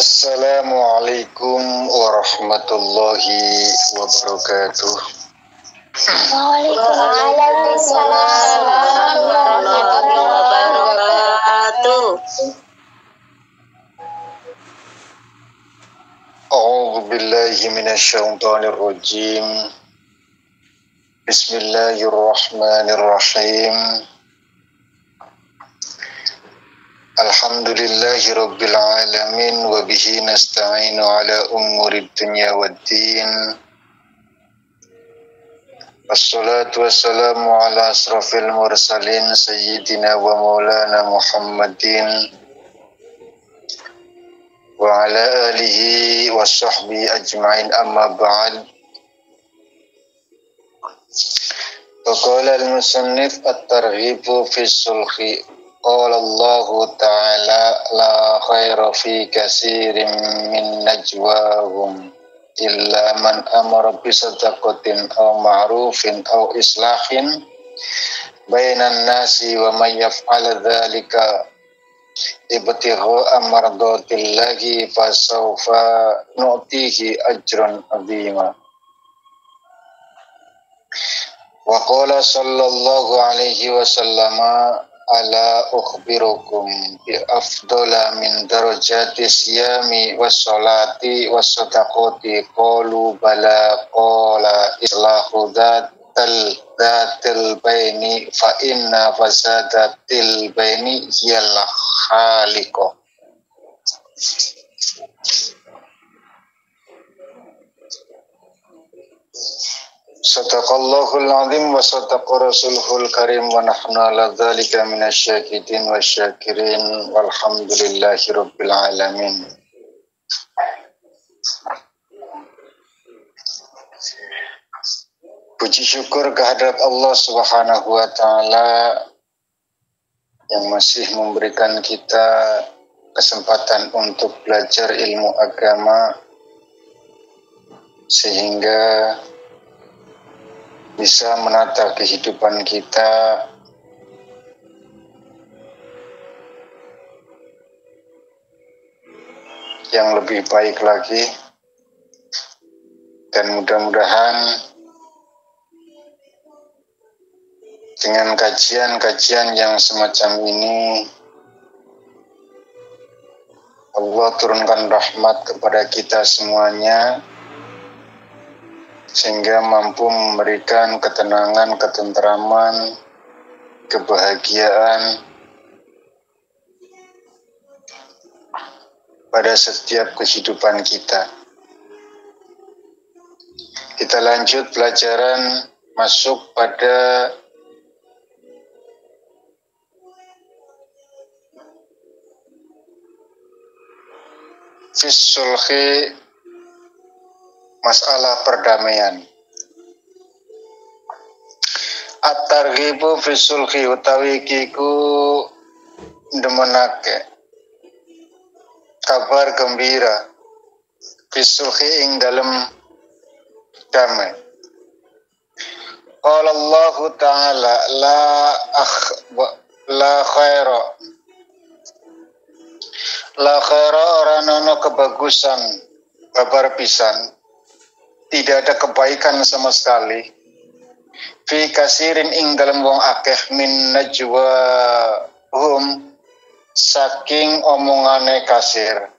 Assalamualaikum warahmatullahi wabarakatuh. Waalaikumsalam warahmatullahi wabarakatuh. A'udzu billahi minasyaitonir rajim. Bismillahirrahmanirrahim. Alhamdulillahi rabbil alamin wa bihi nasta'inu ala umurid dunya waddin. Wassalatu wassalamu ala asrafil mursalin sayyidina wa maulana Muhammadin wa ala alihi wa sahbihi ajma'in, amma ba'd. Faqala al-musannif at-targhibu fi sulhi. Qala Allah ta'ala la khaira fi katsirin min najwahum illa man amara bi sadaqatin aw ma'rufin aw islahin bainan nasi wa may yaf'al dzalika ibtigha'a mardatillahi fasawfa nu'tihi ajran 'azima. Wa qala sallallahu alaihi wasallam ala ukhbirukum bi afdala min darajati siyami was salati was sadaqati qalu bala qala islahu dhatil baini fa inna fasadatil baini hiyal khaliqah. Sadaqallahul azim wa sadaqa rasuluhul karim wa nahnu ala dzalika minasyahidin wasyakirin walhamdulillahi rabbil alamin. Puji syukur kehadirat Allah Subhanahu wa taala yang masih memberikan kita kesempatan untuk belajar ilmu agama sehingga bisa menata kehidupan kita yang lebih baik lagi, dan mudah-mudahan dengan kajian-kajian yang semacam ini Allah turunkan rahmat kepada kita semuanya sehingga mampu memberikan ketenangan, ketentraman, kebahagiaan pada setiap kehidupan kita. Kita lanjut pelajaran, masuk pada Fisulhi, masalah perdamaian. At-targhibu fi sulhi utawi kiku demenake kabar gembira fi sulhi ing dalem damai. Qala Allah ta'ala la khaira oranono kebagusan kabar pisan, tidak ada kebaikan sama sekali fi kasirin ing dalam wong akeh min najwahum saking omongane kasir,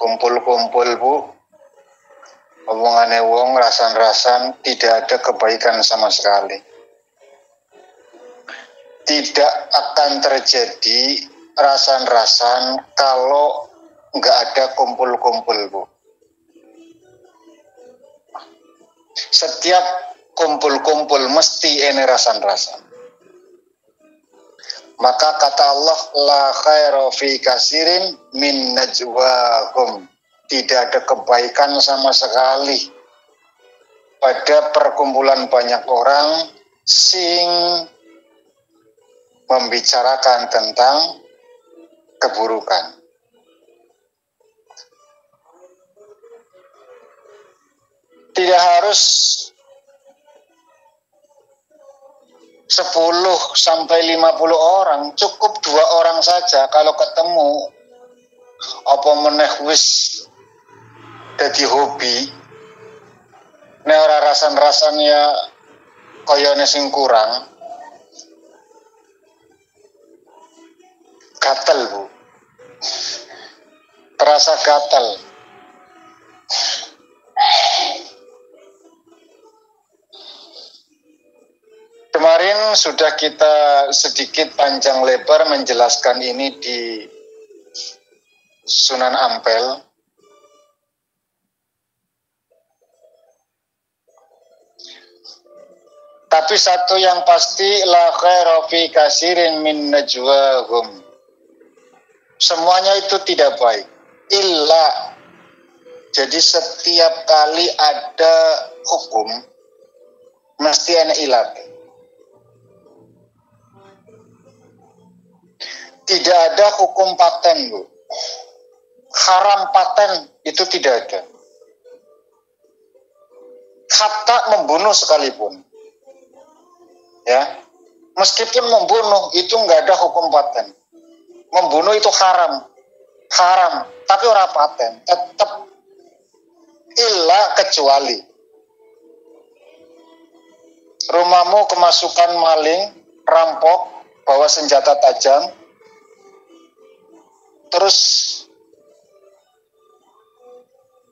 kumpul-kumpul bu omongane wong rasan-rasan, tidak ada kebaikan sama sekali. Tidak akan terjadi rasan-rasan kalau nggak ada kumpul-kumpul bu. Setiap kumpul-kumpul mesti ini rasan-rasan. Maka kata Allah la khaira fi kasirin min najwahum, tidak ada kebaikan sama sekali pada perkumpulan banyak orang sing membicarakan tentang keburukan. Tidak harus 10 sampai 50 orang, cukup 2 orang saja kalau ketemu apa meneh wis dadi hobi, nek ora rasan-rasan ya kayane sing kurang, gatel Bu, terasa gatel. Kemarin sudah kita sedikit panjang lebar menjelaskan ini di Sunan Ampel. Tapi satu yang pasti, la khaira fi katsirin min najwahum. Semuanya itu tidak baik. Illa. Jadi setiap kali ada hukum mesti ana ilat. Tidak ada hukum paten, Bu. Haram paten itu tidak ada. Hatta membunuh sekalipun. Ya. Meskipun membunuh itu nggak ada hukum paten. Membunuh itu haram. Haram, tapi ora paten. Tetap illa kecuali rumahmu kemasukan maling, rampok, bawa senjata tajam, terus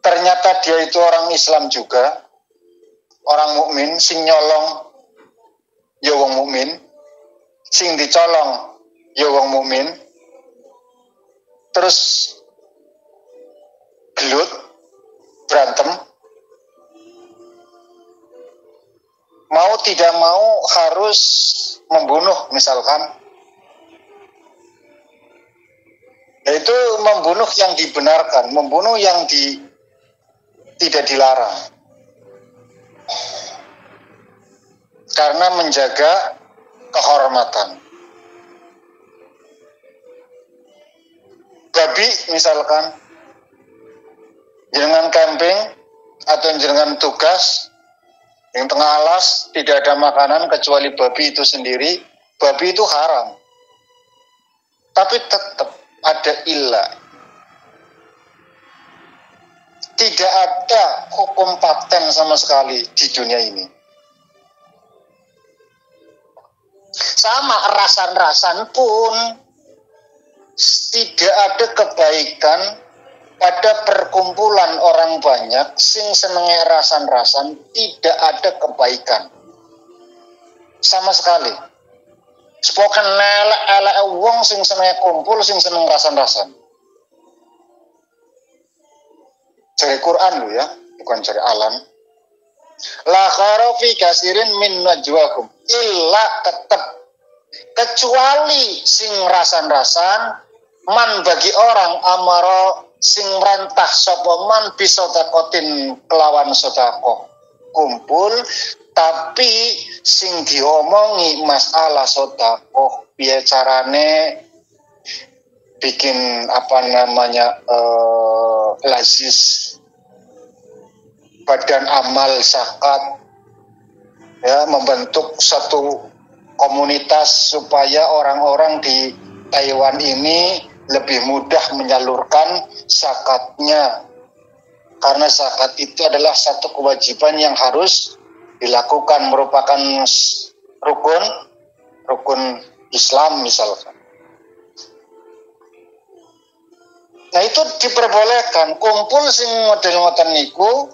ternyata dia itu orang Islam juga, orang mukmin, sing nyolong ya wong mukmin, sing dicolong ya wong mukmin, terus gelut, berantem, mau tidak mau harus membunuh misalkan. Yaitu membunuh yang dibenarkan, membunuh yang tidak dilarang. Karena menjaga kehormatan. Babi misalkan, jenengan camping atau jenengan tugas, yang tengah alas tidak ada makanan kecuali babi itu sendiri, babi itu haram. Tapi tetap ada ilah. Tidak ada hukum paten sama sekali di dunia ini. Sama rasan-rasan pun tidak ada kebaikan pada perkumpulan orang banyak sing senenge rasan-rasan, tidak ada kebaikan sama sekali. Sepokan elek wong sing seneng kumpul, sing seneng rasan-rasan. Cari Quran lu ya, bukan cari alam. La khaira fi katsirin min najwahum illa tetep kecuali sing rasan-rasan man bagi orang amaro sing merantah sapa man bisodakotin kelawan sedekah kumpul. Tapi sing diomongi masalah sedekah piye carane bikin lazis badan amal zakat, ya, membentuk satu komunitas supaya orang-orang di Taiwan ini lebih mudah menyalurkan zakatnya, karena zakat itu adalah satu kewajiban yang harus dilakukan, merupakan rukun Islam misalkan. Nah itu diperbolehkan kumpul sing model ngoten niku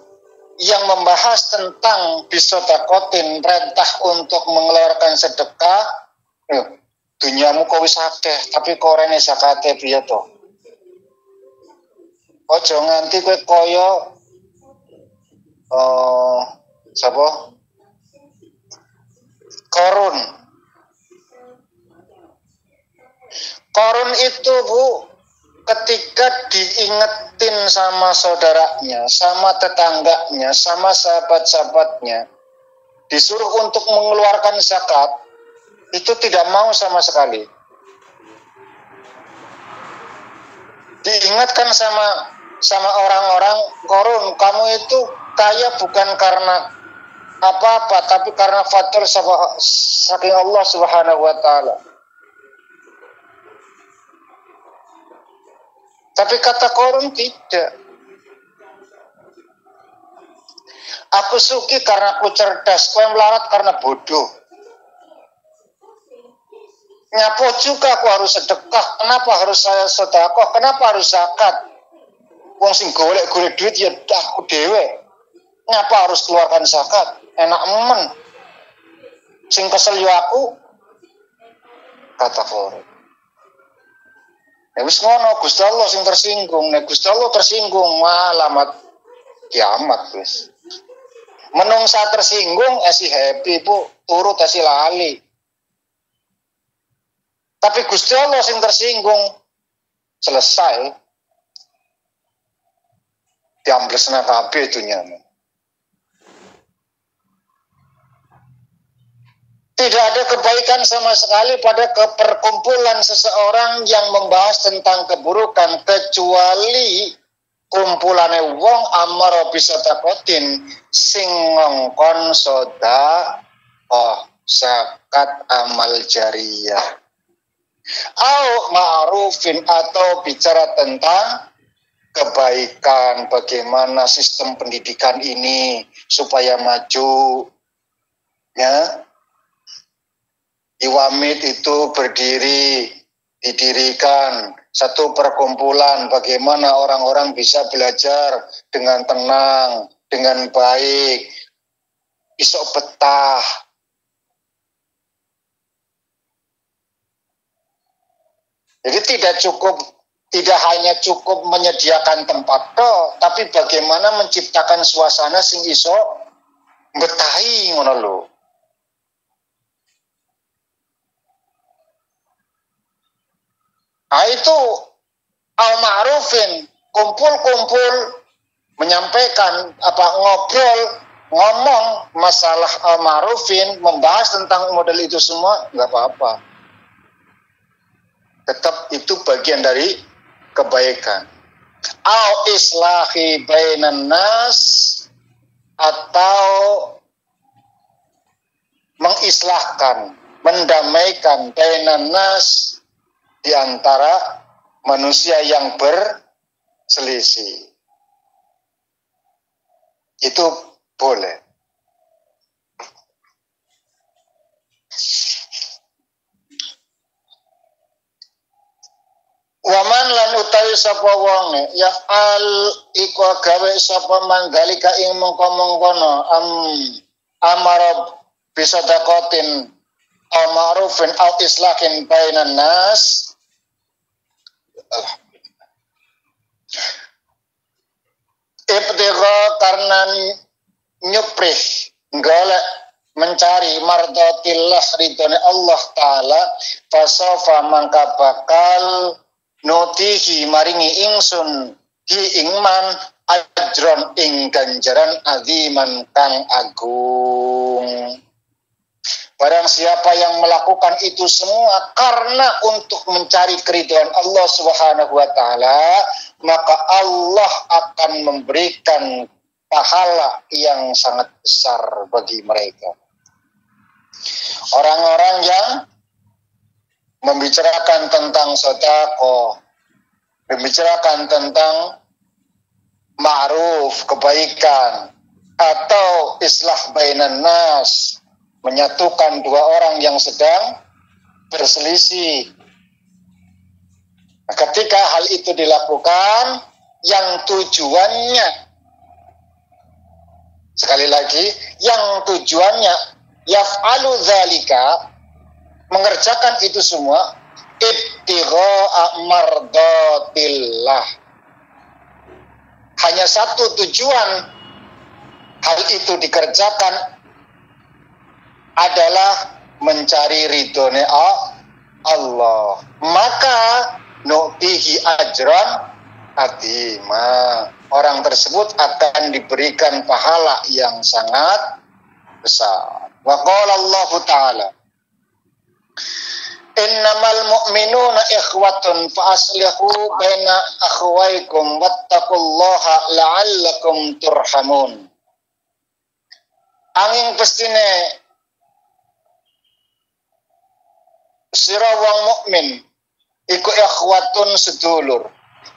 yang membahas tentang bisodakotin, perintah untuk mengeluarkan sedekah. Dunyamu kok wis akeh tapi kok rene zakate piye to? Ojo nganti kowe kaya sapa? Korun itu Bu, ketika diingetin sama saudaranya, sama tetangganya, sama sahabat-sahabatnya, disuruh untuk mengeluarkan zakat, itu tidak mau sama sekali. Diingatkan sama orang-orang, Korun, kamu itu kaya bukan karena apa-apa, tapi karena faktor saking Allah Subhanahu wa Ta'ala. Tapi kata Qarun tidak. Aku suki karena aku cerdas, kowe melarat karena bodoh. Nyapo juga aku harus sedekah. Kenapa harus saya sedekah? Kenapa harus zakat? Wong sing golek-golek duit ya aku dhewe. Ngapa harus keluarkan zakat? Enak men. Sing kesel yo aku, kata Qarun. Ya wis ngono, Gusti Allah sing tersinggung. Nek Gusti Allah tersinggung, alamat kiamat wis. Menungsa tersinggung esi happy bu, turut esi lali. Tapi Gusti Allah sing tersinggung, selesai. Diamblesna kabeh dunyane. Tidak ada kebaikan sama sekali pada perkumpulan seseorang yang membahas tentang keburukan kecuali kumpulane wong amara bisa takotin sing ngongkon soda zakat amal jariyah au ma'rufin atau bicara tentang kebaikan, bagaimana sistem pendidikan ini supaya maju, ya. Iwamid itu didirikan satu perkumpulan bagaimana orang-orang bisa belajar dengan tenang, dengan baik, iso betah. Jadi tidak hanya cukup menyediakan tempat tapi bagaimana menciptakan suasana sing iso betahi ngono lho. Nah itu al-ma'rufin, kumpul-kumpul menyampaikan ngobrol, ngomong masalah al-ma'rufin, membahas tentang model itu semua nggak apa-apa. Tetap itu bagian dari kebaikan. Au islahi bainan nas, atau mengislahkan, mendamaikan bainan nas di antara manusia yang berselisih. Itu boleh. Waman lan utawi sapa wong yaf'al iku gawe sapa mandalika ing mengko-mengkono amara bisadaqatin au ma'rufin au islahin bainan nas. Ibtigha karena nyuprih golek mencari mardatillah ridhone Allah taala fasofa mangka bakal nutihi maringi ingsun hi ingman ajron ing ganjaran aziman kang agung. Barang siapa yang melakukan itu semua karena untuk mencari keridhaan Allah Subhanahu wa taala, maka Allah akan memberikan pahala yang sangat besar bagi mereka. Orang-orang yang membicarakan tentang sedekah, membicarakan tentang ma'ruf, kebaikan, atau islah bainan nas, menyatukan dua orang yang sedang berselisih. Nah, ketika hal itu dilakukan, yang tujuannya, sekali lagi, yang tujuannya yaf'alu dzalika, mengerjakan itu semua, ibtigha'a mardatillah. Hanya satu tujuan hal itu dikerjakan adalah mencari ridhone Allah. Maka nu'tihi ajran azima. Orang tersebut akan diberikan pahala yang sangat besar. Wa qala Allah Ta'ala, innamal mu'minuna ikhwatun fa aslihu baina akhwaykum wattaqullaha la'allakum turhamun. Angin pestine sira wong mukmin iku ikhwatun sedulur.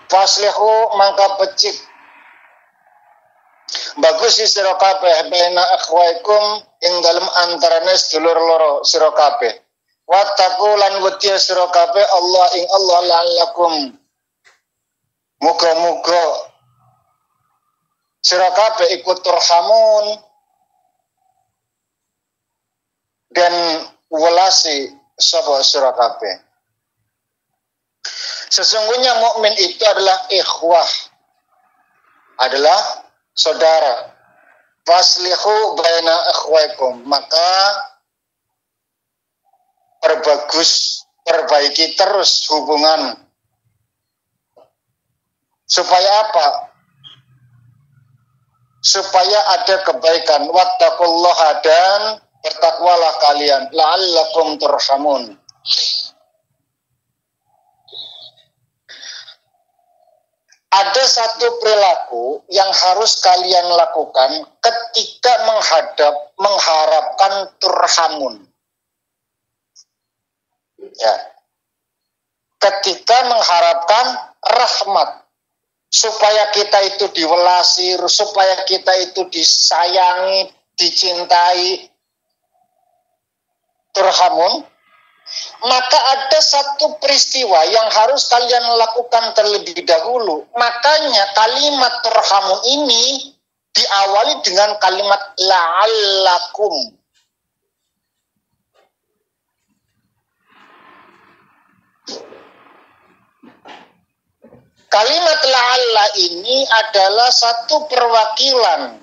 faslihu mangka becik bagus sira kabeh baina akhwaikum ing dalem antarane sedulur loro sira kabeh wattaqu lan wedi sira kabeh Allah ing Allah la'allakum muga-muga sira kabeh ikut turhamun dan welasi sapa sira kabeh. Sesungguhnya mukmin itu adalah ikhwah, adalah saudara. Faslihu baina akhwaikum, maka perbaiki terus hubungan. Supaya apa? Supaya ada kebaikan. Wattaqullaha dan bertakwalah kalian. La'allakum turhamun. Ada satu perilaku yang harus kalian lakukan ketika mengharapkan turhamun. Ya. Ketika mengharapkan rahmat. Supaya kita itu diwelasi, supaya kita itu disayangi, dicintai. Turhamun. Maka ada satu peristiwa yang harus kalian lakukan terlebih dahulu. Makanya kalimat turhamun ini diawali dengan kalimat la'allakum. Kalimat la'alla ini adalah satu perwakilan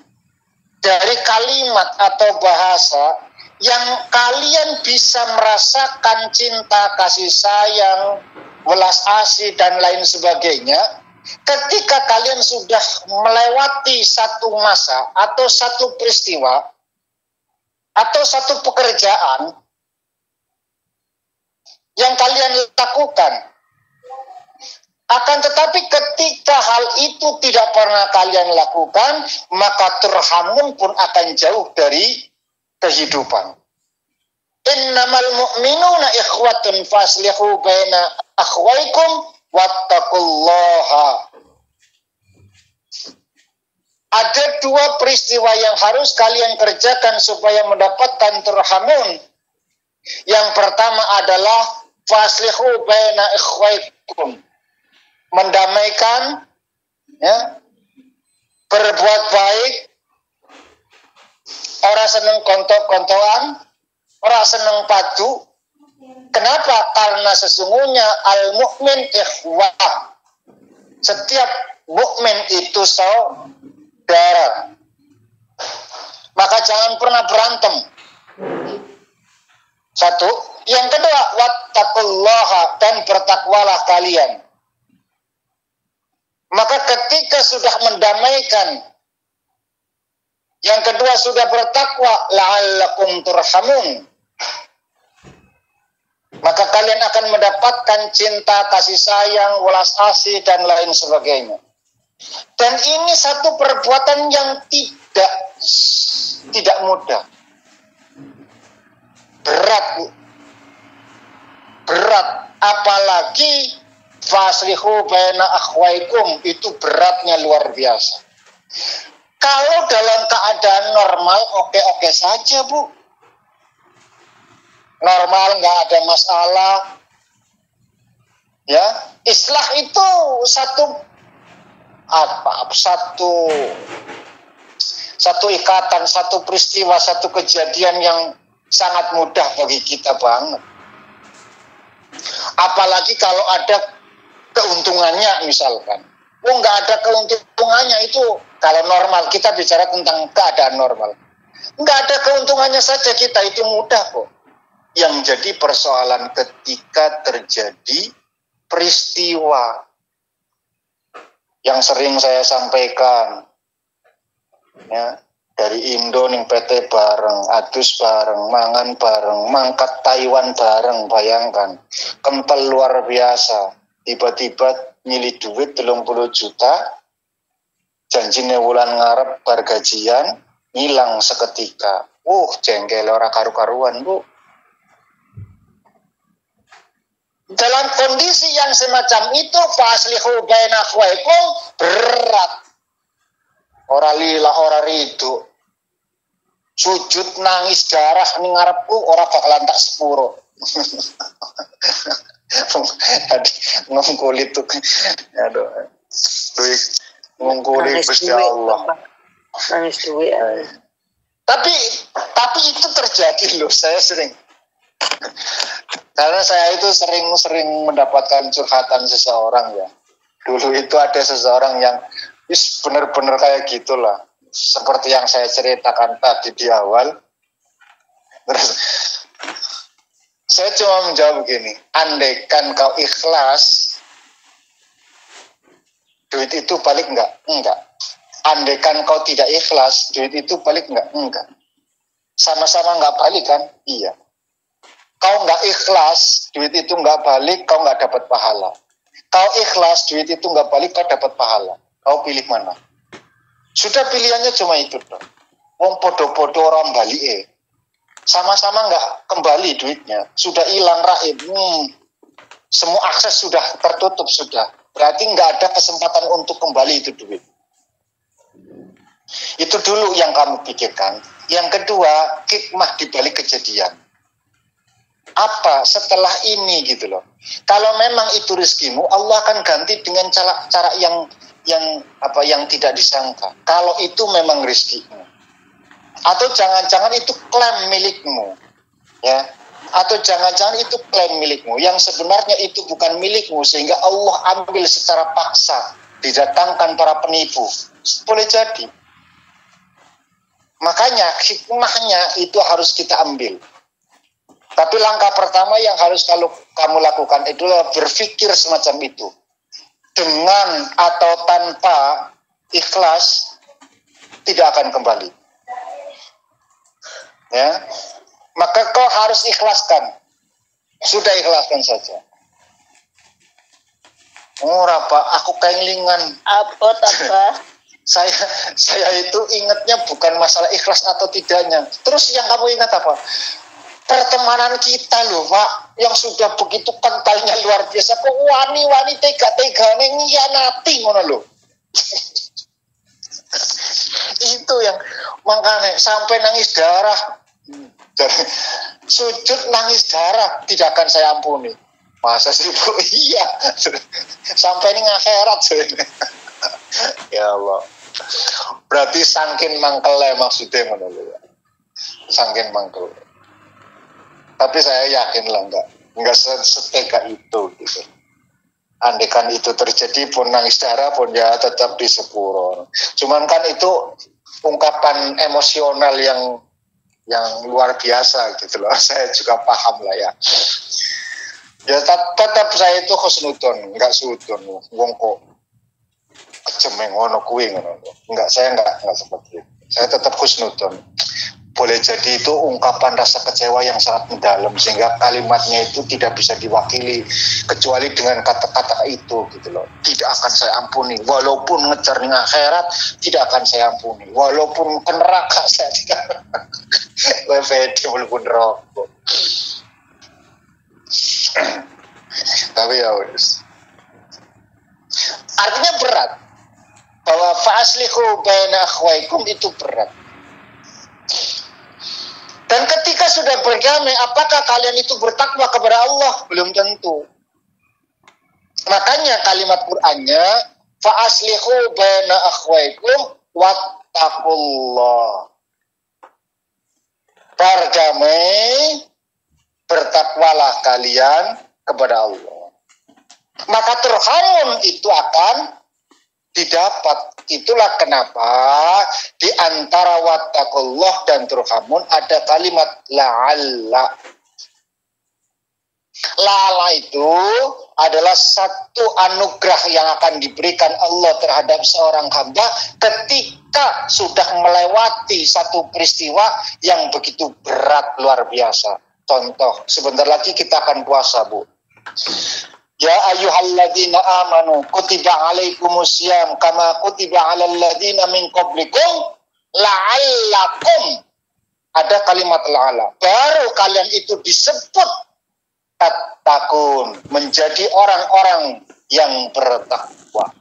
dari kalimat atau bahasa yang kalian bisa merasakan cinta, kasih sayang, welas asih, dan lain sebagainya ketika kalian sudah melewati satu masa atau satu peristiwa atau satu pekerjaan yang kalian lakukan. Akan tetapi ketika hal itu tidak pernah kalian lakukan, maka turhamun pun akan jauh dari kehidupan. Innamal mu'minuna ikhwatun faslihu baina akhwaikum wattaqullaha. Ada dua peristiwa yang harus kalian kerjakan supaya mendapatkan turhamun. Yang pertama adalah faslihu baina akhwaikum. Mendamaikan, ya, berbuat baik, orang seneng kontok-kontokan, orang seneng padu. Kenapa? Karena sesungguhnya al-mu'min ikhwah. Setiap mukmin itu saudara. Maka jangan pernah berantem. Satu. Yang kedua, wattaqullaha, dan bertakwalah kalian. Maka ketika sudah mendamaikan, yang kedua sudah bertakwa, la'allakum turhamun, maka kalian akan mendapatkan cinta, kasih sayang, welas asih, dan lain sebagainya. Dan ini satu perbuatan yang tidak mudah. Berat, apalagi faslihu baina akhwaikum, itu beratnya luar biasa. Kalau dalam keadaan normal, oke-oke saja, Bu. Normal, nggak ada masalah. Ya, islah itu satu ikatan, satu peristiwa, satu kejadian yang sangat mudah bagi kita banget. Apalagi kalau ada keuntungannya misalkan. Nggak ada keuntungannya itu kalau normal, kita bicara tentang keadaan normal. Nggak ada keuntungannya saja kita, itu mudah kok. Yang jadi persoalan ketika terjadi peristiwa yang sering saya sampaikan, ya, dari Indo ning PT bareng, adus bareng, mangan bareng, mangkat Taiwan bareng, bayangkan. Kental luar biasa. Tiba-tiba nyili duit 30 juta, janjine wulan ngarep bar gajian, ngilang seketika. Jengkel ora karu-karuan, Bu. Dalam kondisi yang semacam itu, faslihu baina akhwaikum, berat. Ora lila, ora ridu. Sujud nangis darah ning ngarepku ora bakalan tak sepuro. Ngongkuli tuh. Aduh. Duit ngongkuli Gusti Allah. Nangis duit. Tapi itu terjadi loh, saya sering. Karena saya itu sering mendapatkan curhatan seseorang ya. Dulu itu ada seseorang yang benar-benar kayak gitulah. Seperti yang saya ceritakan tadi di awal. Terus saya cuma menjawab begini, andaikan kau ikhlas, duit itu balik enggak? Enggak. Andaikan kau tidak ikhlas, duit itu balik enggak? Enggak. Sama-sama enggak balik kan? Iya. Kau enggak ikhlas, duit itu enggak balik, kau enggak dapat pahala. Kau ikhlas, duit itu enggak balik, kau dapat pahala. Kau pilih mana? Sudah pilihannya cuma itu dong. Wong podo-podo orang balik sama-sama enggak kembali duitnya. Sudah hilang raib. Semua akses sudah tertutup sudah. Berarti enggak ada kesempatan untuk kembali itu duit. Itu dulu yang kamu pikirkan. Yang kedua, hikmah di balik kejadian. Apa setelah ini gitu loh. Kalau memang itu rezekimu, Allah akan ganti dengan cara yang tidak disangka. Kalau itu memang rezekimu. Atau jangan-jangan itu klaim milikmu. Ya. Atau jangan-jangan itu klaim milikmu yang sebenarnya itu bukan milikmu sehingga Allah ambil secara paksa, didatangkan para penipu. Boleh jadi. Makanya hikmahnya itu harus kita ambil. Tapi langkah pertama yang harus kamu lakukan adalah berpikir semacam itu. Dengan atau tanpa ikhlas tidak akan kembali. Ya. Maka kau harus ikhlaskan. Sudah ikhlaskan saja. Ora Pak, aku kelingan. Apa? Saya itu ingatnya bukan masalah ikhlas atau tidaknya. Terus yang kamu ingat apa? Pertemanan kita loh Pak, yang sudah begitu kentalnya luar biasa. Kok wani-wani tega-tegane ngianati ngono loh. Itu yang makanya sampai nangis darah. Sujud nangis darah tidak akan saya ampuni. Masa sih Bu? Iya. Sampai ini akhirat. Ya Allah. Berarti sangkin mangkele maksudnya ngono lho. Sangkin mangkel. Tapi saya yakin lah enggak setega itu gitu. Andaikan itu terjadi pun nangis darah pun ya tetap di sepuro. Cuman kan itu ungkapan emosional yang luar biasa gitu loh. Saya juga paham lah ya. Ya tetap saya itu khusnudon, enggak sudon. Wong kok kejemeng ngono kuwi ngono. Saya enggak seperti itu. Saya tetap khusnudon. Boleh jadi itu ungkapan rasa kecewa yang sangat mendalam sehingga kalimatnya itu tidak bisa diwakili kecuali dengan kata-kata itu gitu loh. Tidak akan saya ampuni walaupun ngejar ning akhirat, tidak akan saya ampuni walaupun ke neraka saya tidak. Wefedi walaupun rokok. Tapi ya wis. Artinya berat. Bahwa fa'aslihu baina akhwaikum itu berat. Dan ketika sudah berdamai, apakah kalian itu bertakwa kepada Allah? Belum tentu. Makanya kalimat Qur'annya, fa'aslihu baina akhwaikum wattaqullah. Berdamai, bertakwalah kalian kepada Allah. Maka turhamun itu akan didapat. Itulah kenapa di antara wattaqullah dan turhamun ada kalimat la'alla. La'alla itu adalah satu anugerah yang akan diberikan Allah terhadap seorang hamba ketika sudah melewati satu peristiwa yang begitu berat luar biasa. Contoh, sebentar lagi kita akan puasa, Bu. Ya ayyuhalladzina amanu kutiba alaikumusiyam kama kutiba alal ladzina min qablikum la'allakum. Ada kalimat la'alla. Baru kalian itu disebut tattaqun, menjadi orang-orang yang bertakwa.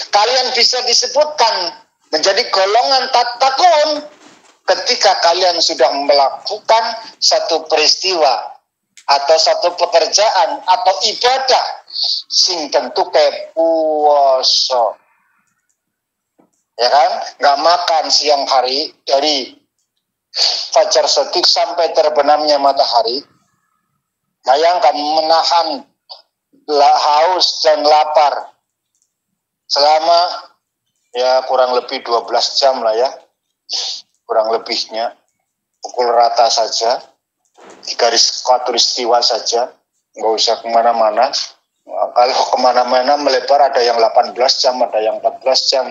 Kalian bisa disebutkan menjadi golongan tattaqun ketika kalian sudah melakukan satu peristiwa atau satu pekerjaan atau ibadah sing tentu kayak puasa, ya kan, nggak makan siang hari dari fajar shadiq sampai terbenamnya matahari. Bayangkan menahan haus dan lapar selama ya kurang lebih 12 jam lah ya, kurang lebihnya, pukul rata saja, di garis khatulistiwa saja, nggak usah kemana-mana. Kalau kemana-mana melebar ada yang 18 jam, ada yang 14 jam,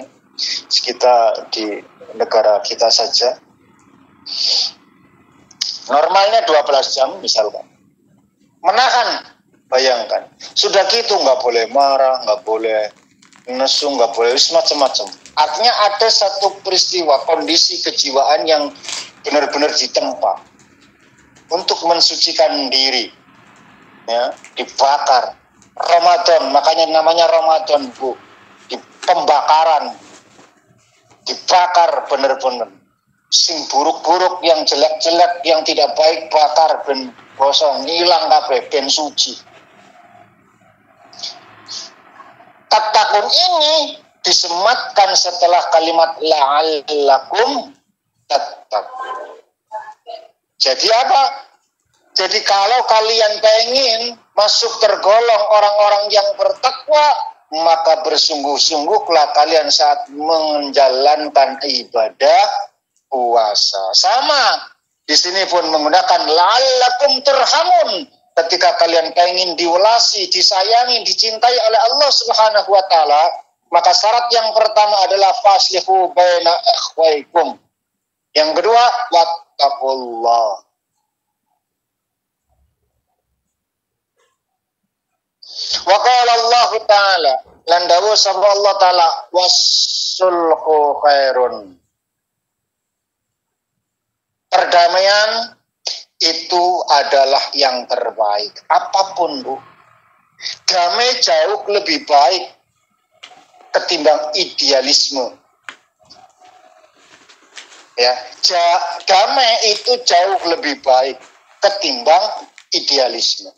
sekitar di negara kita saja. Normalnya 12 jam misalkan. Menahan, bayangkan. Sudah gitu nggak boleh marah, nggak boleh nesu, nggak boleh macam-macam. Artinya ada satu peristiwa, kondisi kejiwaan yang benar-benar ditempa untuk mensucikan diri, ya, dibakar. Ramadan, makanya namanya Ramadan, Bu. Di pembakaran, dibakar benar-benar. Sing buruk-buruk, yang jelek-jelek, yang tidak baik bakar ben kosong, hilang kabeh ben suci. Tattaqun ini disematkan setelah kalimat la'allakum tattaqun. Jadi apa? Jadi kalau kalian pengen masuk tergolong orang-orang yang bertakwa, maka bersungguh-sungguhlah kalian saat menjalankan ibadah puasa. Sama di sini pun menggunakan la'allakum turhamun. Ketika kalian pengen diwelasi, disayangi, dicintai oleh Allah Subhanahu wa taala, maka syarat yang pertama adalah faslihu baina ikhwaikum. Yang kedua, wattaqullah. Wa qala Allah taala, lan dawuh sapa Allah taala, wasulhu khairun. Perdamaian itu adalah yang terbaik. Apapun, Bu, damai jauh lebih baik ketimbang idealisme. Ya, damai itu jauh lebih baik ketimbang idealisme.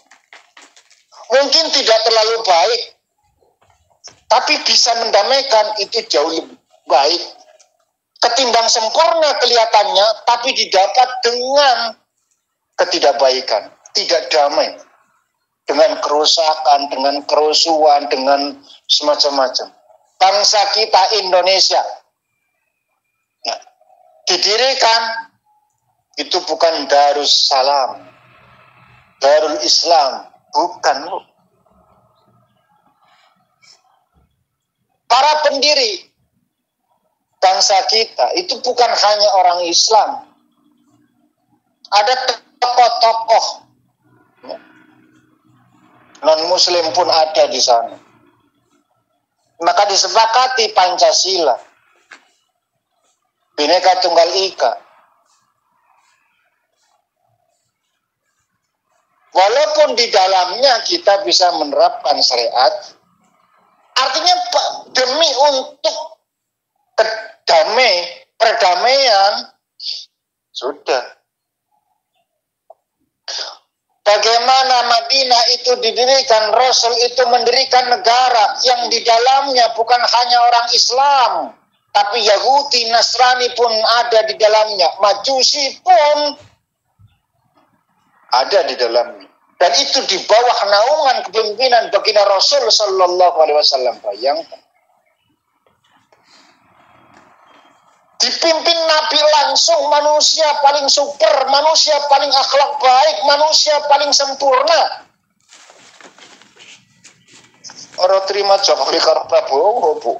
Mungkin tidak terlalu baik, tapi bisa mendamaikan, itu jauh lebih baik ketimbang sempurna kelihatannya, tapi didapat dengan ketidakbaikan, tidak damai, dengan kerusakan, dengan kerusuhan, dengan semacam-macam. Bangsa kita Indonesia ya, didirikan itu bukan Darussalam, Darul Islam, bukan. Para pendiri bangsa kita itu bukan hanya orang Islam, ada tokoh-tokoh non-Muslim pun ada di sana. Maka disepakati Pancasila, Bhinneka Tunggal Ika. Walaupun di dalamnya kita bisa menerapkan syariat, artinya demi untuk perdamaian, sudah. Bagaimana Madinah itu didirikan, Rasul itu mendirikan negara yang di dalamnya bukan hanya orang Islam, tapi Yahudi, Nasrani pun ada di dalamnya, Majusi pun ada di dalamnya. Dan itu di bawah naungan kepemimpinan baginda Rasul Sallallahu Alaihi Wasallam. Bayangkan, dipimpin Nabi langsung, manusia paling super, manusia paling akhlak baik, manusia paling sempurna. Orang terima Jokowi karo Prabowo, Bu.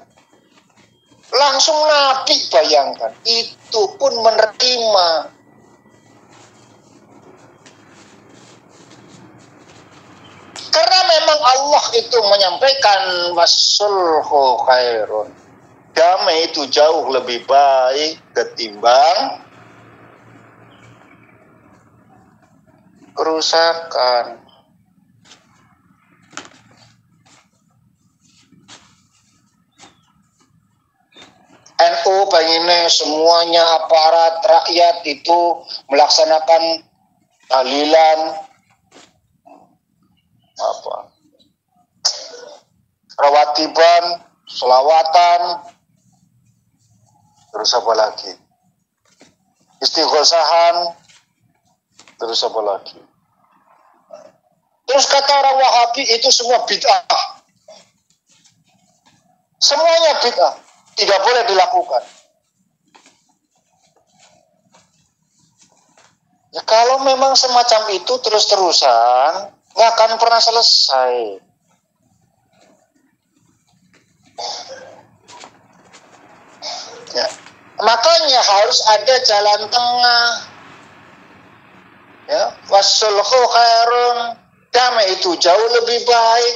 Langsung Nabi, bayangkan, itu pun menerima. Karena memang Allah itu menyampaikan wasulhu khairun. Damai itu jauh lebih baik ketimbang kerusakan. NU pengennya semuanya aparat rakyat itu melaksanakan tahlilan, rawatiban, selawatan, terus apa lagi? Istighosahan, terus apa lagi? Terus kata orang Wahabi itu semua bid'ah. Semuanya bid'ah, tidak boleh dilakukan. Ya, kalau memang semacam itu terus-terusan, nggak akan pernah selesai. Ya. Makanya harus ada jalan tengah. Ya, wasulhu khairun, damai itu jauh lebih baik.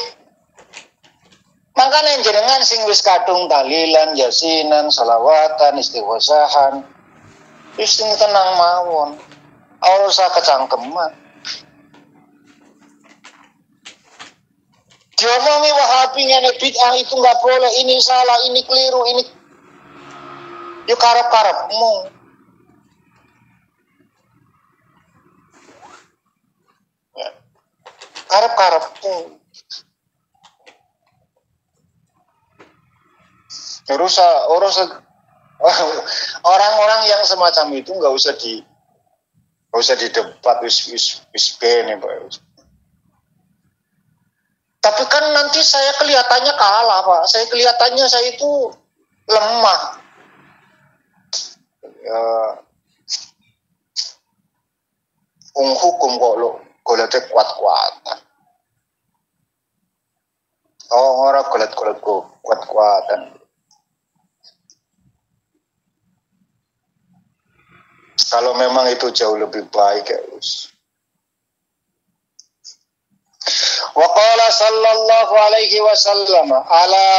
Makanya jenengan sing wis kadung tahlilan, yasinan, salawatan, istighosahan, wis tenang mawon. Ora usah kecangkeman. Diomongi Wahabi ngene bid'ah itu nggak boleh, ini salah, ini keliru, ini yuk karep-karepmu. Ya. Karep-karepmu. Orang-orang yang semacam itu nggak usah didebat wis ben ya, Pak. Tapi kan nanti saya kelihatannya kalah, Pak. Kelihatannya saya itu lemah. Ya, hukum kok lo golete kuat-kuatan. Oh, ora golet-golet kuat-kuatan. Kalau memang itu jauh lebih baik ya, Us. Wa qala sallallahu alaihi wasallam ala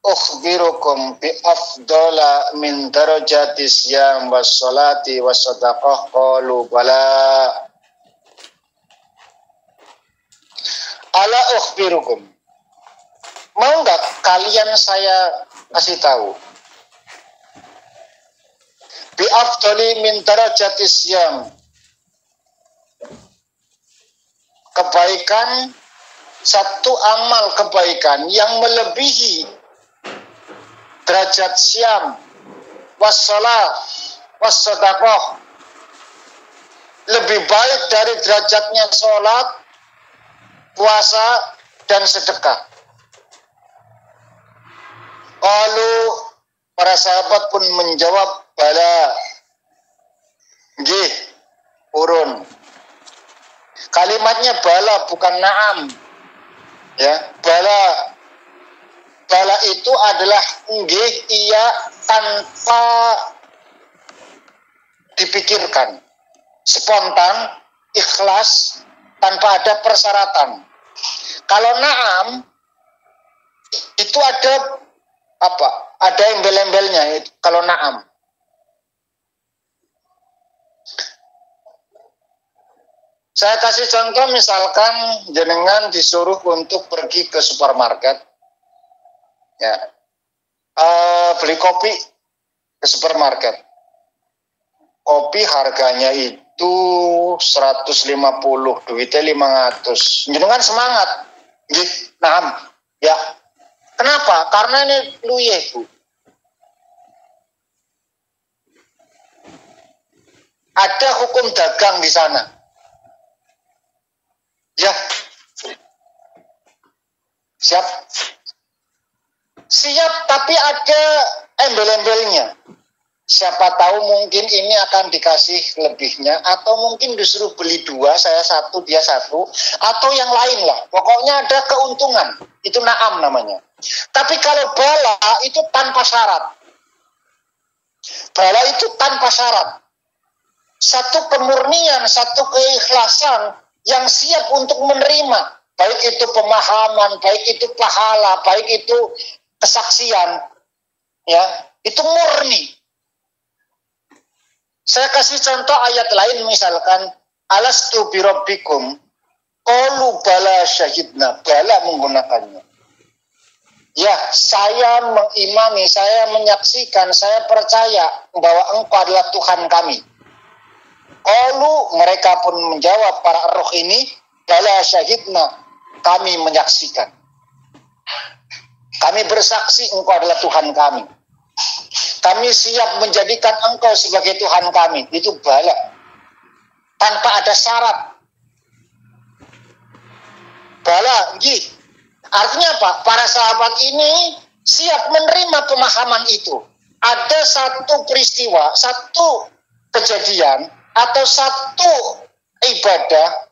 ukhbirukum bi afdala min darajati siyam was salati was sadaqah qalu bala. Ala ukhbirukum, mau nggak kalian saya kasih tahu bi afdali min darajati siyam, kebaikan, satu amal kebaikan yang melebihi derajat siam, wassalah, wassadaqah, lebih baik dari derajatnya sholat, puasa, dan sedekah. Lalu para sahabat pun menjawab, bala, nggih, urun. Kalimatnya bala bukan na'am. Ya, bala itu adalah nggih, iya, tanpa dipikirkan, spontan, ikhlas, tanpa ada persyaratan. Kalau na'am itu ada apa? Ada embel-embelnya itu kalau na'am. Saya kasih contoh, misalkan jenengan disuruh untuk pergi ke supermarket, ya, beli kopi ke supermarket. Kopi harganya itu 150, duitnya 500. Jenengan semangat, nah, ya. Kenapa? Karena ini luye, Bu. Ada hukum dagang di sana. Ya, siap, tapi ada embel-embelnya. Siapa tahu mungkin ini akan dikasih lebihnya, atau mungkin disuruh beli dua, saya satu, dia satu, atau yang lain lah. Pokoknya ada keuntungan, itu na'am namanya. Tapi kalau bala itu tanpa syarat. Bala itu tanpa syarat. Satu kemurnian, satu keikhlasan yang siap untuk menerima, baik itu pemahaman, baik itu pahala, baik itu kesaksian, ya, itu murni. Saya kasih contoh ayat lain, misalkan alastu birabbikum, qalu bala syahidna, bala menggunakannya. Ya, saya mengimani, saya menyaksikan, saya percaya bahwa engkau adalah Tuhan kami. Qalu, mereka pun menjawab, para roh ini, bala syahidna, kami menyaksikan. Kami bersaksi engkau adalah Tuhan kami. Kami siap menjadikan engkau sebagai Tuhan kami. Itu bala. Tanpa ada syarat. Bala, gitu. Artinya apa? Para sahabat ini siap menerima pemahaman itu. Ada satu peristiwa, satu kejadian, atau satu ibadah,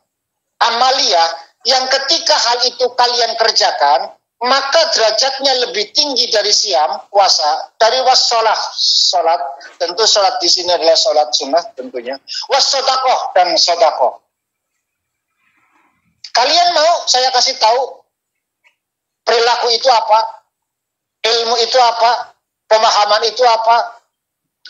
amalia, yang ketika hal itu kalian kerjakan, maka derajatnya lebih tinggi dari siam, puasa, dari wassolah, sholat, tentu sholat di sini adalah sholat sunnah tentunya, wassodakoh dan sodakoh. Kalian mau saya kasih tahu perilaku itu apa? Ilmu itu apa? Pemahaman itu apa?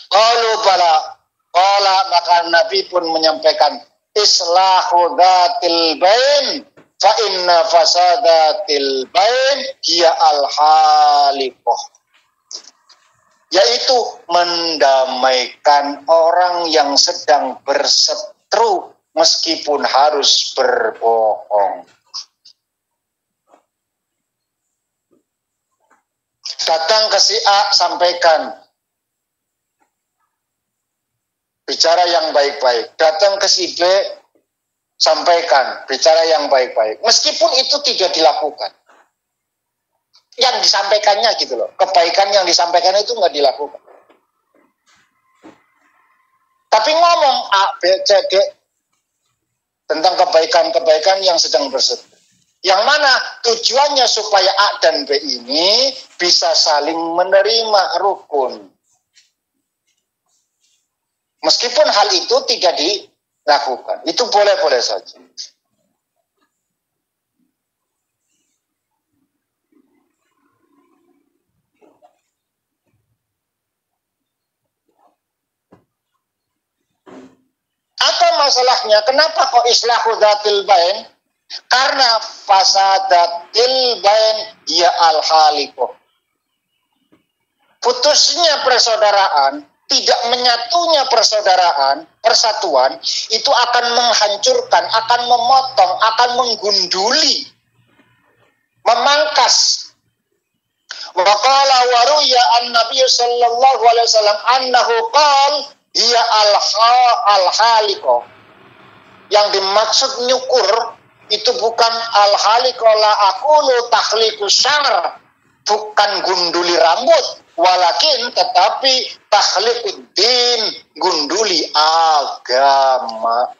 Qalu bala. Qala, maka Nabi pun menyampaikan islahu dzatil bain fa inna fasadatil bain hiya al-haliqah. Yaitu mendamaikan orang yang sedang berseteru meskipun harus berbohong. Datang ke si A, sampaikan. Bicara yang baik-baik. Datang ke si B, sampaikan. Bicara yang baik-baik. Meskipun itu tidak dilakukan. Yang disampaikannya gitu loh. Kebaikan yang disampaikan itu nggak dilakukan. Tapi ngomong A, B, C, D. Tentang kebaikan-kebaikan yang sedang berseteru. Yang mana tujuannya supaya A dan B ini bisa saling menerima, rukun. Meskipun hal itu tidak dilakukan. Itu boleh-boleh saja. Apa masalahnya? Kenapa kok islahu dzatil bain? Karena fasadatil bain ya al-haliqah. Putusnya persaudaraan, tidak menyatunya persaudaraan, persatuan, itu akan menghancurkan, akan memotong, akan menggunduli, memangkas. Wa qala wa ruya an-nabiy sallallahu alaihi wasallam annahu qala hiya al-haliqah. Yang dimaksud nyukur itu bukan al-haliqah la aqulu takhliqu syar, bukan gunduli rambut, walakin tetapi takhliquddin, gunduli agama.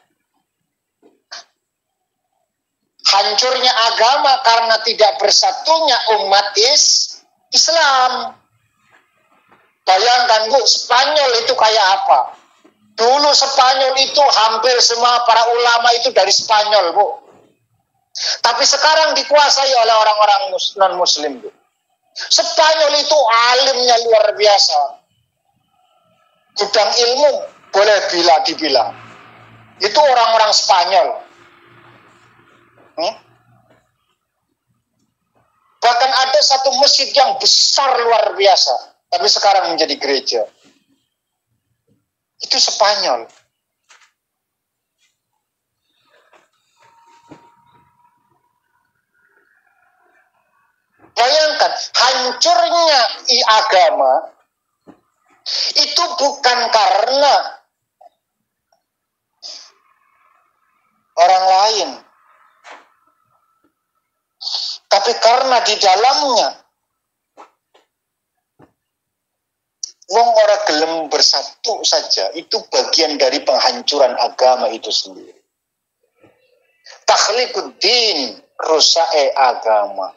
Hancurnya agama karena tidak bersatunya umat Islam. Bayangkan Bu, Spanyol itu kayak apa? Dulu Spanyol itu hampir semua para ulama itu dari Spanyol Bu. Tapi sekarang dikuasai oleh orang-orang non-muslim Bu. Spanyol itu alimnya luar biasa. Gudang ilmu boleh dibilang. Itu orang-orang Spanyol. Bahkan ada satu masjid yang besar luar biasa, tapi sekarang menjadi gereja. Itu Spanyol. Bayangkan, hancurnya agama itu bukan karena orang lain, tapi karena di dalamnya wong ora gelem bersatu saja, itu bagian dari penghancuran agama itu sendiri. Takhliquddin, rusae agama.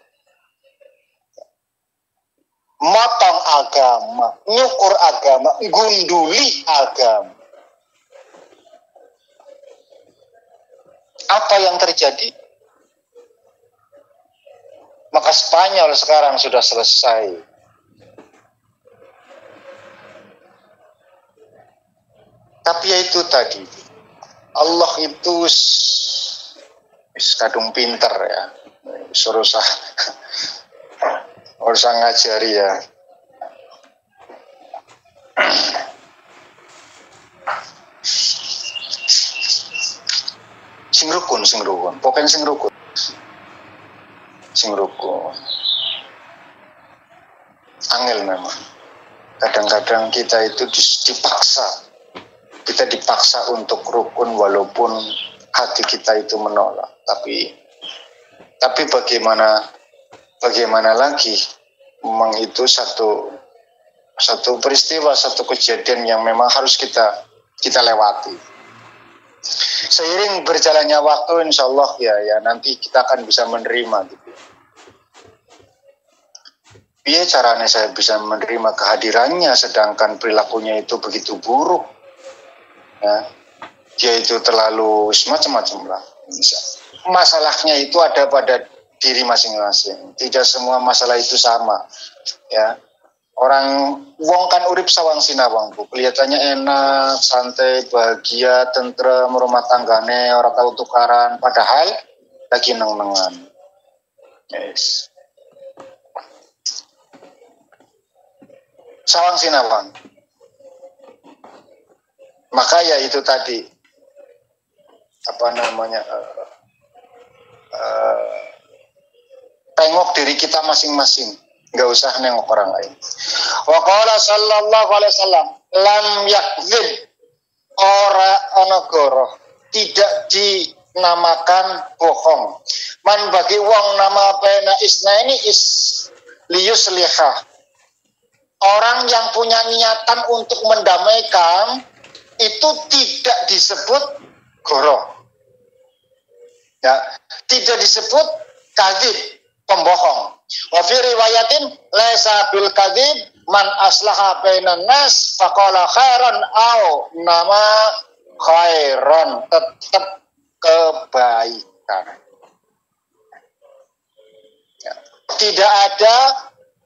Motong agama, nyukur agama, gunduli agama. Apa yang terjadi? Maka Spanyol sekarang sudah selesai. Tapi ya itu tadi, Allah itu kadung pinter ya, suruh usah ngajari ya. Sing rukun, pokoknya sing rukun. Angel memang. Kadang-kadang kita itu dipaksa untuk rukun walaupun hati kita itu menolak. Tapi bagaimana lagi? Memang itu satu peristiwa, satu kejadian yang memang harus kita lewati. Seiring berjalannya waktu, insya Allah ya nanti kita akan bisa menerima gitu. Biar caranya saya bisa menerima kehadirannya sedangkan perilakunya itu begitu buruk, ya, dia itu terlalu macam-macam lah. Masalahnya itu ada pada diri masing-masing. Tidak semua masalah itu sama, ya. Orang wong kan urip sawang sinawang, Bu. Kelihatannya enak, santai, bahagia, tentrem, rumah tanggane, orang tahu tukaran, padahal lagi neng-nengan. Yes. Sawang sinawang. Maka ya itu tadi tengok diri kita masing-masing, nggak usah nengok orang lain. Wa qala sallallahu alaihi wasallam, lam yakdzib, ora ana goroh, tidak dinamakan bohong. Man bagi wong nama pena isnaini is liyusliha. Orang yang punya niatan untuk mendamaikan itu tidak disebut goroh. Ya, tidak disebut kadzib, pembohong. Wa fi riwayatin laisa bil kadzib man aslaha bainan nas faqala khairan au nama khairan, tetap kebaikan. Ya. Tidak ada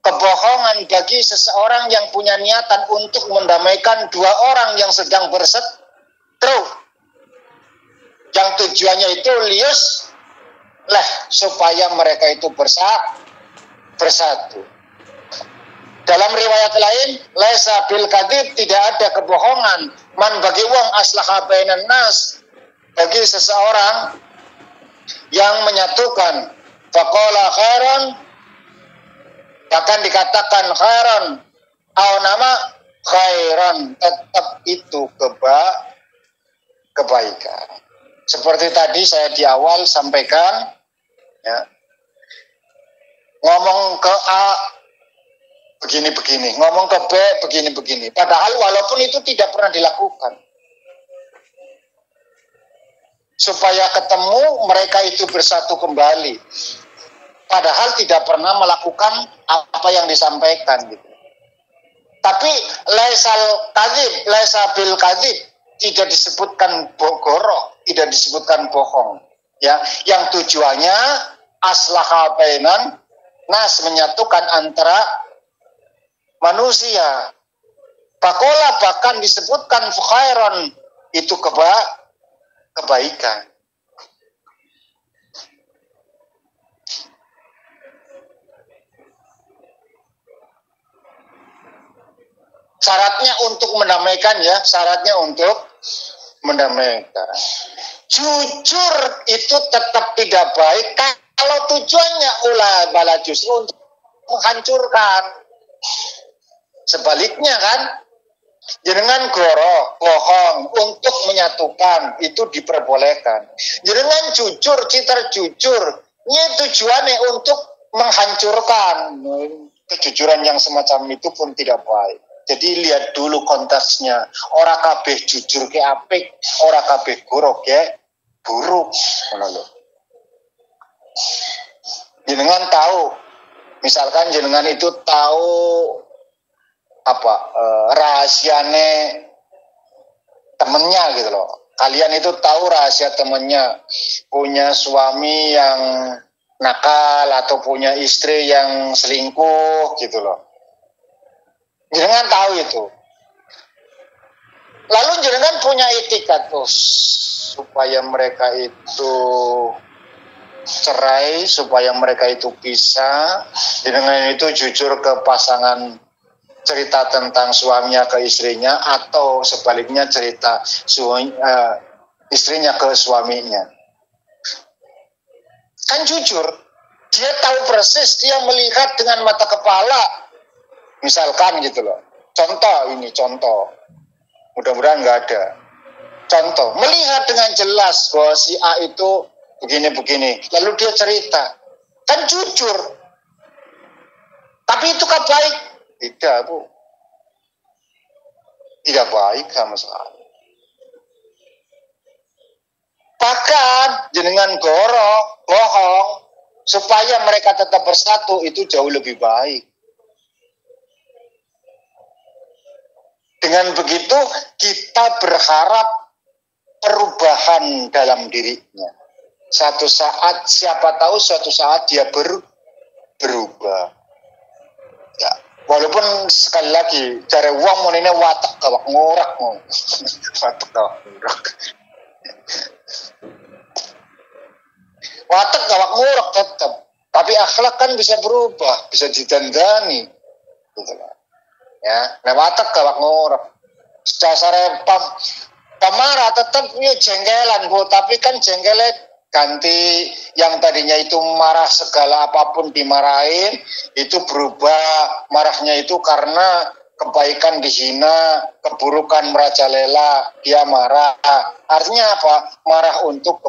kebohongan bagi seseorang yang punya niatan untuk mendamaikan dua orang yang sedang berseteru, yang tujuannya itu supaya mereka itu bersatu. Dalam riwayat lain, laisa bil kadzib, tidak ada kebohongan. Man bagi wong aslaha bainan nas, bagi seseorang yang menyatukan. Faqala khairan, bahkan dikatakan khairan, au nama khairan, tetap itu kebaikan. Seperti tadi saya di awal sampaikan, ya, ngomong ke A begini-begini, ngomong ke B begini-begini. Padahal walaupun itu tidak pernah dilakukan. Supaya ketemu mereka itu bersatu kembali. Padahal tidak pernah melakukan apa yang disampaikan gitu. Tapi laisa bil kadzib, tidak disebutkan goroh, tidak disebutkan bohong, ya, yang tujuannya aslaha bainan nas, menyatukan antara manusia. Pakola bahkan disebutkan khairan, itu kebaikan. Syaratnya untuk mendamaikan. Jujur itu tetap tidak baik kalau tujuannya bala justru untuk menghancurkan. Sebaliknya kan, jenengan goroh, bohong untuk menyatukan, itu diperbolehkan. Jenengan jujur, citer jujur, ini tujuannya untuk menghancurkan. Kejujuran yang semacam itu pun tidak baik. Jadi lihat dulu konteksnya. Ora kabeh jujur ke apik, ora kabeh goroh ke buruk. Jenengan tahu, misalkan jenengan itu tahu rahasiane temennya gitu loh. Kalian itu tahu rahasia temennya, punya suami yang nakal atau punya istri yang selingkuh gitu loh. Jangan tahu itu. Lalu jenengan punya etikat supaya mereka itu cerai, supaya mereka itu pisah, jenengan itu jujur ke pasangan, cerita tentang suaminya ke istrinya, atau sebaliknya cerita istrinya ke suaminya. Kan jujur, dia tahu persis, dia melihat dengan mata kepala, misalkan gitu loh. Contoh, mudah-mudahan nggak ada. Contoh, melihat dengan jelas bahwa si A itu begini-begini, lalu dia cerita, kan jujur. Tapi itu kan baik? Tidak, Bu. Tidak baik sama sekali. Bahkan jenengan bohong, supaya mereka tetap bersatu, itu jauh lebih baik. Dengan begitu, kita berharap perubahan dalam dirinya. Suatu saat, siapa tahu suatu saat dia berubah. Ya, walaupun sekali lagi, cari uang mau ini watak gawak ngorak. Watak gawak ngorak. Watak gawak ngorak tetap. Tapi akhlak kan bisa berubah, bisa didandani. Gitu lah. Ya, nah watak gawak ngorak. Dasarnya pemarah tetap ya jengkelan, Bu, tapi kan jengkelnya ganti, yang tadinya itu marah segala apapun dimarahin, itu berubah marahnya itu karena kebaikan dihina, keburukan merajalela, dia marah. Artinya apa? Marah untuk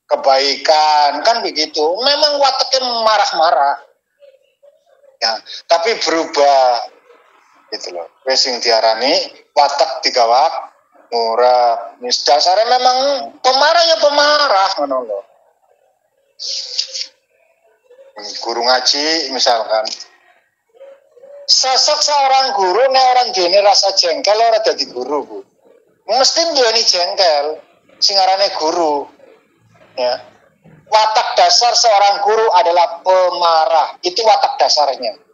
kebaikan, kan begitu. Memang wataknya marah-marah. Ya, tapi berubah. Gitu loh. Wes sing diarani watak digawak murah. Dasarnya memang pemarah ya pemarah ngono lho. Guru ngaji misalkan. Sosok seorang guru nek orang duweni rasa jengkel ora dadi guru, Bu. Mesti duweni jengkel sing arane guru. Ya. Watak dasar seorang guru adalah pemarah. Itu watak dasarnya.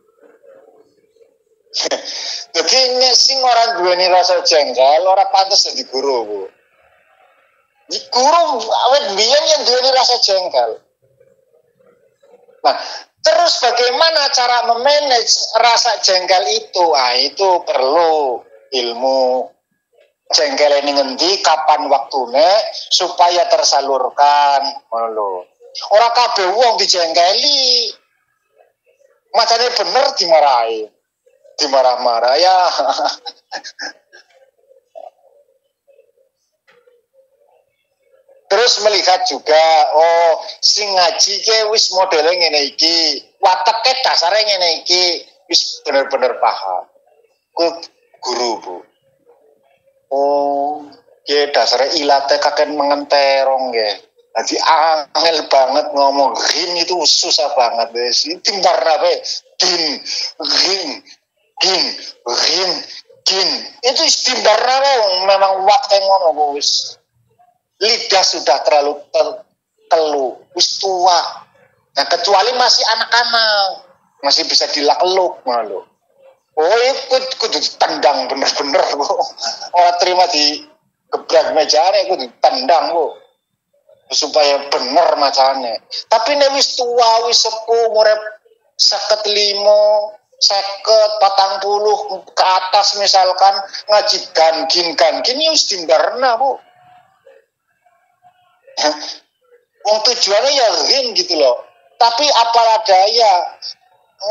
Jadi sing orang duweni rasa jengkel, orang pantas jadi guru, Bu. Guru awet biyen yang duweni rasa jengkel. Nah, terus bagaimana cara memanage rasa jengkel itu? Itu perlu ilmu. Jengkel ini ngendi, kapan waktunya supaya tersalurkan, ngono. Ora kabeh wong dijengkeli. Macane bener dimarahi. Dimarah-marah ya. Terus melihat juga, sing ngaji ke wis modele ngene iki, wateke dasare ngene iki, wis bener-bener paham. Ku guru, Bu. Ya dasare ilate kakek mengenterong ya. Jadi angel banget ngomong gin itu susah banget wis. Timbar apa? Gin itu istimbarnya memang waktu ngono wis. Lidah sudah terlalu telu, wis tua. Nah, kecuali masih anak-anak, masih bisa dilakluk ngono. Ikut kudu ditendang bener-bener, Bu. Ora terima di gebrak mejane kudu ditendang, Bu. Supaya bener macane. Tapi nek wis tua, wis sepuh, urip 55 40 ke atas misalkan ngaji gangin ya wis dimbarna, Bu. Wong tujuannya ya rin gitu loh. Tapi apalah daya,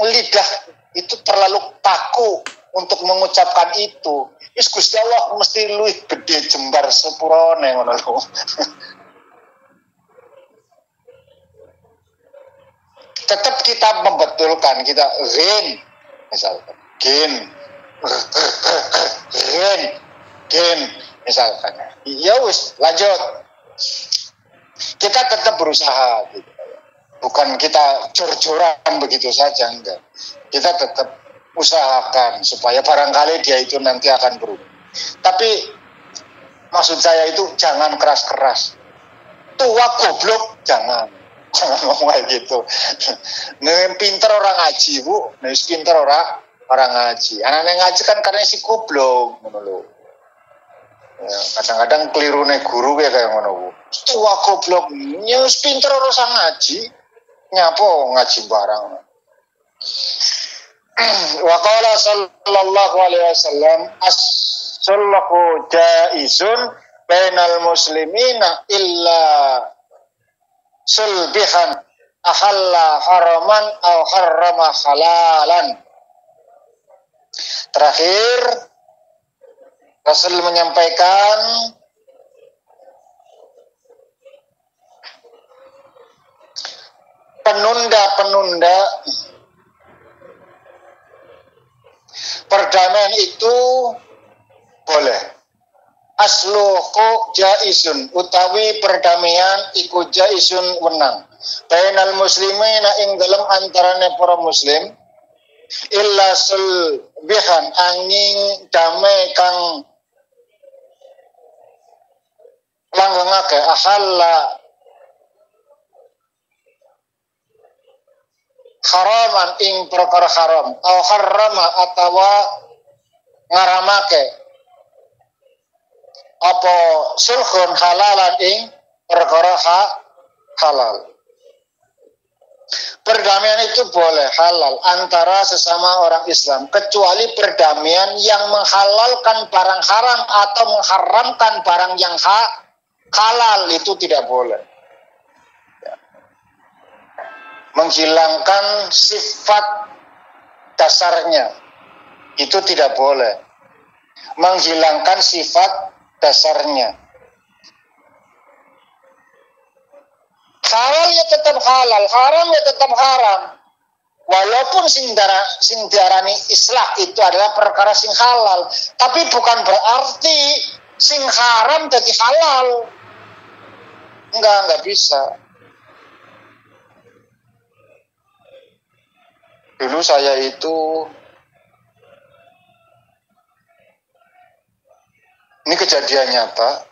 lidah itu terlalu kaku untuk mengucapkan itu. Wis Gusti Allah mesti luwih gede jembar sepurone ngono lho. Tetap kita membetulkan, kita rin misalkan gen misalkan, ya wis lanjut, kita tetap berusaha gitu. Bukan kita jor-joran begitu saja, enggak. Kita tetap usahakan supaya barangkali dia itu nanti akan berubah. Tapi maksud saya itu jangan keras-keras. Tua goblok jangan ngomong kayak gitu. Nih pinter orang ngaji, Bu. Nih pinter orang ngaji. Anak-anak ngaji kan karena si goblok, ngono lho. Ya, kadang-kadang keliru nih guru kayak ngono. Tua goblok, nyus pinter urusan ngaji, nyapo ngaji barang. Wa qala sallallahu alaihi wasallam as-sulhu jaizun bainal muslimina illa sulbihan ahalla haraman au harrama halalan. Terakhir Rasul menyampaikan penunda-penunda perdamaian itu boleh. Asluhu jaizun utawi perdamaian iku jaizun wenang. Bainal muslimina ing dalem antarane para muslim illa sulbihan angin damai kang langgengake ahalla haraman ing perkara haram au harrama atawa ngaramake apa sulhun halalan ing perkara halal. Perdamaian itu boleh halal antara sesama orang Islam kecuali perdamaian yang menghalalkan barang haram atau mengharamkan barang yang halal itu tidak boleh. Menghilangkan sifat dasarnya itu tidak boleh. Menghilangkan sifat dasarnya. Halal ya tetap halal, haram ya tetap haram. Walaupun sing diarani islah itu adalah perkara sing halal, tapi bukan berarti sing haram jadi halal. Enggak bisa. Dulu saya itu, ini kejadian nyata,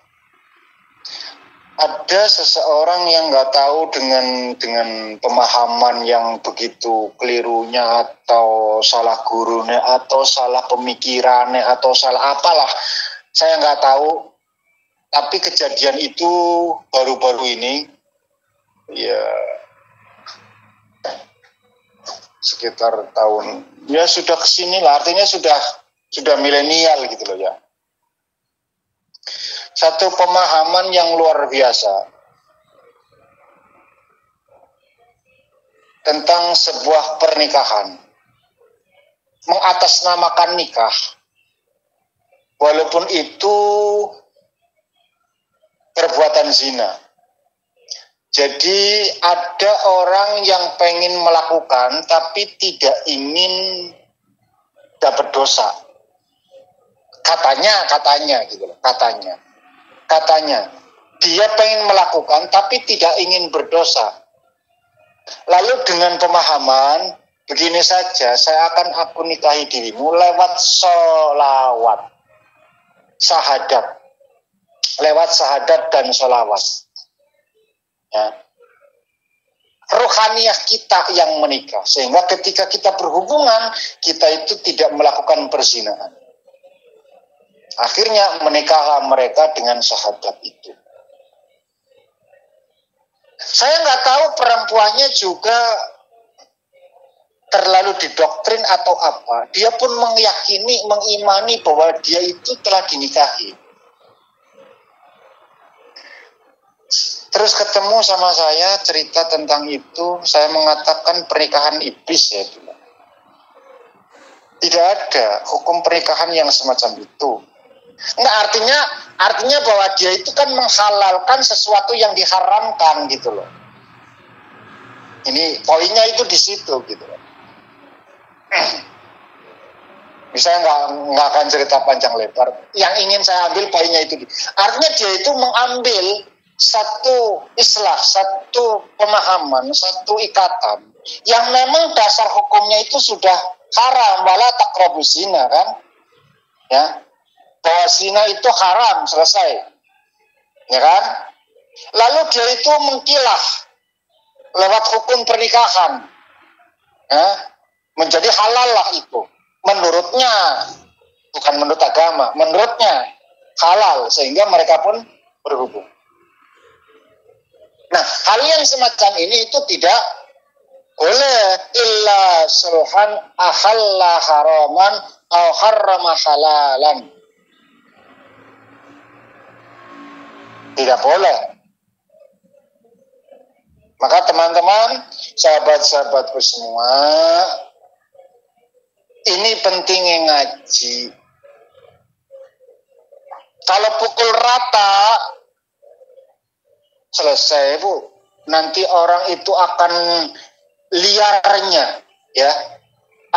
ada seseorang yang nggak tahu dengan pemahaman yang begitu kelirunya atau salah gurunya atau salah pemikirannya atau salah apalah, saya nggak tahu. Tapi kejadian itu baru-baru ini, ya sekitar tahun, ya sudah kesini lah, artinya sudah milenial gitu loh ya. Satu pemahaman yang luar biasa tentang sebuah pernikahan, mengatasnamakan nikah, walaupun itu perbuatan zina. Jadi ada orang yang pengen melakukan tapi tidak ingin dapat dosa. Katanya gitu loh, katanya dia pengen melakukan tapi tidak ingin berdosa. Lalu dengan pemahaman begini saja, saya akan aku nikahi dirimu lewat sholawat, sahadat dan sholawat. Ya. Rohaniyah kita yang menikah, sehingga ketika kita berhubungan kita itu tidak melakukan perzinahan. Akhirnya menikahlah mereka dengan syahadat itu. Saya nggak tahu perempuannya juga terlalu didoktrin atau apa. Dia pun meyakini, mengimani bahwa dia itu telah dinikahi. Terus ketemu sama saya, cerita tentang itu, saya mengatakan pernikahan iblis ya. Tidak ada hukum pernikahan yang semacam itu. Nggak, artinya bahwa dia itu kan menghalalkan sesuatu yang diharamkan gitu loh. Ini poinnya itu di situ gitu loh. Misalnya nggak akan cerita panjang lebar. Yang ingin saya ambil poinnya itu. Artinya dia itu mengambil satu islah, satu pemahaman, satu ikatan yang memang dasar hukumnya itu sudah haram, wala taqrabuz zina kan? Ya. Bahwa zina itu haram, selesai. Ya kan? Lalu dia itu mengkilah lewat hukum pernikahan. Ya, menjadi halal lah itu. Menurutnya, bukan menurut agama, menurutnya. halal sehingga mereka pun berhubung. Nah, hal yang semacam ini itu tidak boleh illa sulhan ahalla haraman au harrama halalan. Tidak boleh. Maka teman-teman, sahabat-sahabatku semua, ini pentingnya ngaji. Kalau pukul rata, selesai Bu. Nanti orang itu akan liarnya, ya,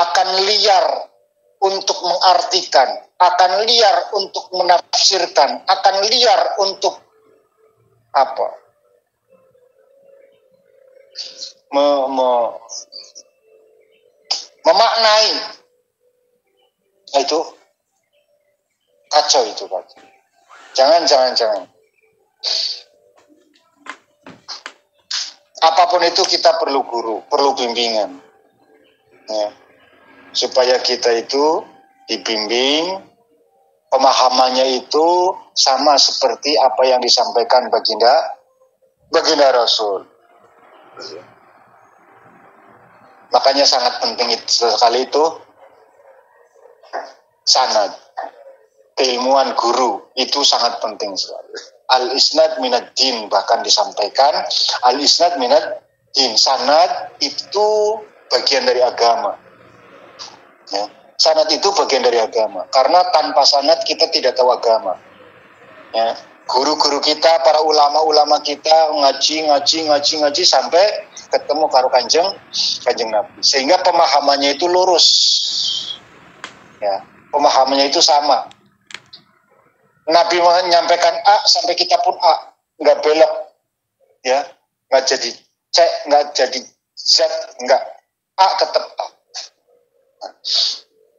akan liar untuk mengartikan, akan liar untuk menafsirkan, akan liar untuk apa? Memaknai. Itu kacau itu Pak. Jangan. Apapun itu kita perlu guru, perlu bimbingan. Ya. Supaya kita itu dibimbing, pemahamannya itu sama seperti apa yang disampaikan baginda Rasul. Makanya sangat penting sekali itu sanad, keilmuan guru itu sangat penting sekali. Al-isnad minad din, bahkan disampaikan al-isnad minad din, sanad itu bagian dari agama. Ya. Sanad itu bagian dari agama, karena tanpa sanad kita tidak tahu agama. Ya. Guru-guru kita, para ulama-ulama kita ngaji sampai ketemu karo kanjeng Nabi, sehingga pemahamannya itu lurus. Ya, pemahamannya itu sama. Nabi menyampaikan A sampai kita pun A, nggak belok, ya, nggak jadi C, nggak jadi Z, nggak, A tetap A.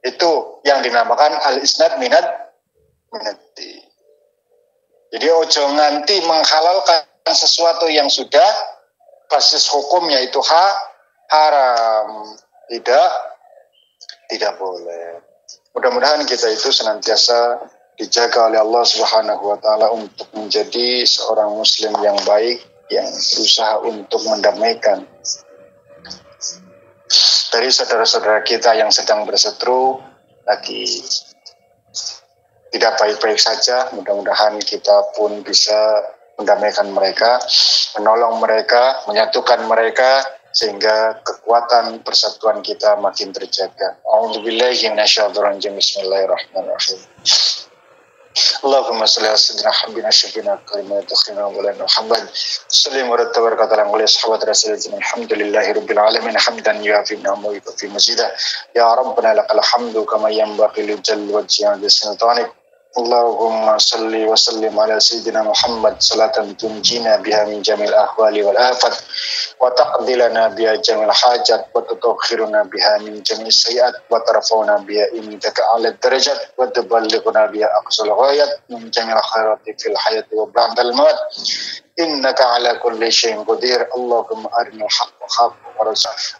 Itu yang dinamakan al-isnad minad di. Jadi ojo nganti menghalalkan sesuatu yang sudah basis hukumnya itu haram, tidak boleh. Mudah-mudahan kita itu senantiasa dijaga oleh Allah Subhanahu wa taala untuk menjadi seorang muslim yang baik, yang berusaha untuk mendamaikan dari saudara-saudara kita yang sedang berseteru lagi tidak baik-baik saja. Mudah-mudahan kita pun bisa mendamaikan mereka, menolong mereka, menyatukan mereka, sehingga kekuatan persatuan kita makin terjaga. A'udzubillahi minasyaitonir rajim. Bismillahirrahmanirrahim. Allahumma shalli ala sayyidina Habibina syafina kalimatu khairina wa lana Muhammad sallallahu alaihi wa sallam wa sahabat rasulullah alhamdulillahi rabbil alamin hamdan yuafi ni'amahu wa yukafi mazidah ya rabbana lakal hamdu kama yanbaghi li jalli wajhi sultanik. Allahumma salli wa sallim ala sayyidina Muhammad salatan tunjina biha min jamil ahwali wal afat wa taqdilana biha jamil hajat wa tutahhiruna biha min jamil sayiat wa tarfa'una biha indaka ala darajat wa tuballighuna biha aqsal ghayat min jamil khairati fil hayati wa ba'dal maut innaka ala kulli syai'in qadir. Allahumma arinal haqqa haqqan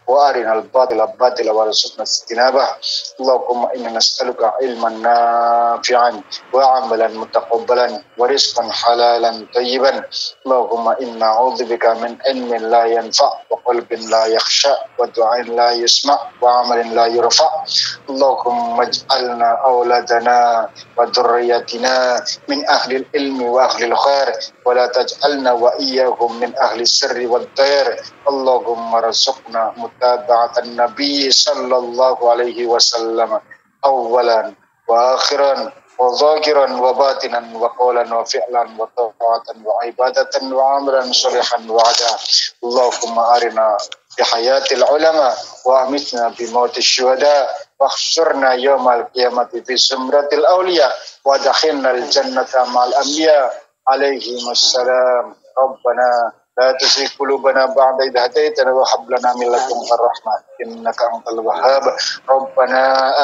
wa arinal batila batila warzuqna istinabah. Allahumma inna nas'aluka ilman nafi'an wa amalan mutaqabbalan wa rizqan halalan tayyiban. Allahumma inna a'udzubika min ilmin la yanfa' wa qalbin la yakhsha wa du'ain la yusma' wa amalin la yurfa'. Allahumma ij'alna awladana wa dhurriyyatina min ahli ilmi wa ahli khair wa la taj'alna wa iyyahum min ahli sirri wad dair. Allahumma razuqna mutaba'atan nabiy sallallahu alaihi wasallam awalan wa akhiran wa zahiran wa batinan wa qawlan wa fi'lan wa ta'atan wa ibadatan wa amran salihan wa ada. Allahumma arina bi hayatil ulama wa amitna bi mautis syuhada wa khsurna yawmal qiyamati fi sumratil awliya wa dakhilna al jannata ma'al anbiya alaihi wassalam. Rabbana la tuzigh qulubana ba'da idh hadaytana wa hab lana min ladunka rahmah innaka antal wahhab. Rabbana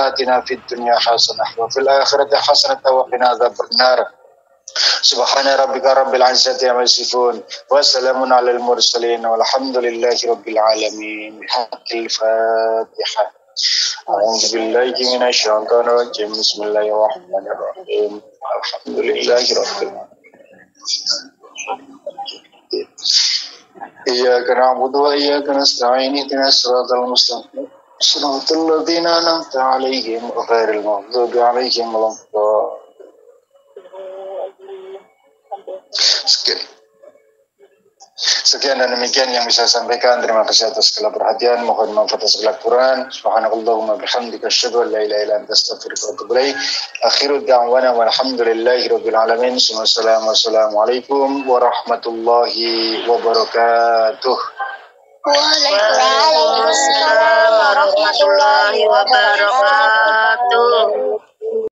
atina fid dunya hasanah wa fil akhirati hasanah wa qina adzabannar. Subhana rabbika rabbil izzati amma yasifun wa salamun alal mursalin walhamdulillahi rabbil alamin. Haqqil Fatihah. أعوذ بالله من الشيطان الرجيم بسم الله الرحمن الرحيم الحمد لله رب العالمين إياك نعبد وإياك نستعين اهدنا الصراط المستقيم صراط الذين أنعمت عليهم غير المغضوب عليهم ولا الضالين. Sekian dan demikian yang bisa saya sampaikan. Terima kasih atas segala perhatian. Mohon maaf atas segala kekurangan. Subhanakallahumma bihamdika asyhadu an la ilaha illa anta astaghfiruka wa atubu ilaik. Akhiru da'wana walhamdulillahi rabbil alamin. Wassalamualaikum warahmatullahi wabarakatuh. Waalaikumsalam warahmatullahi wabarakatuh.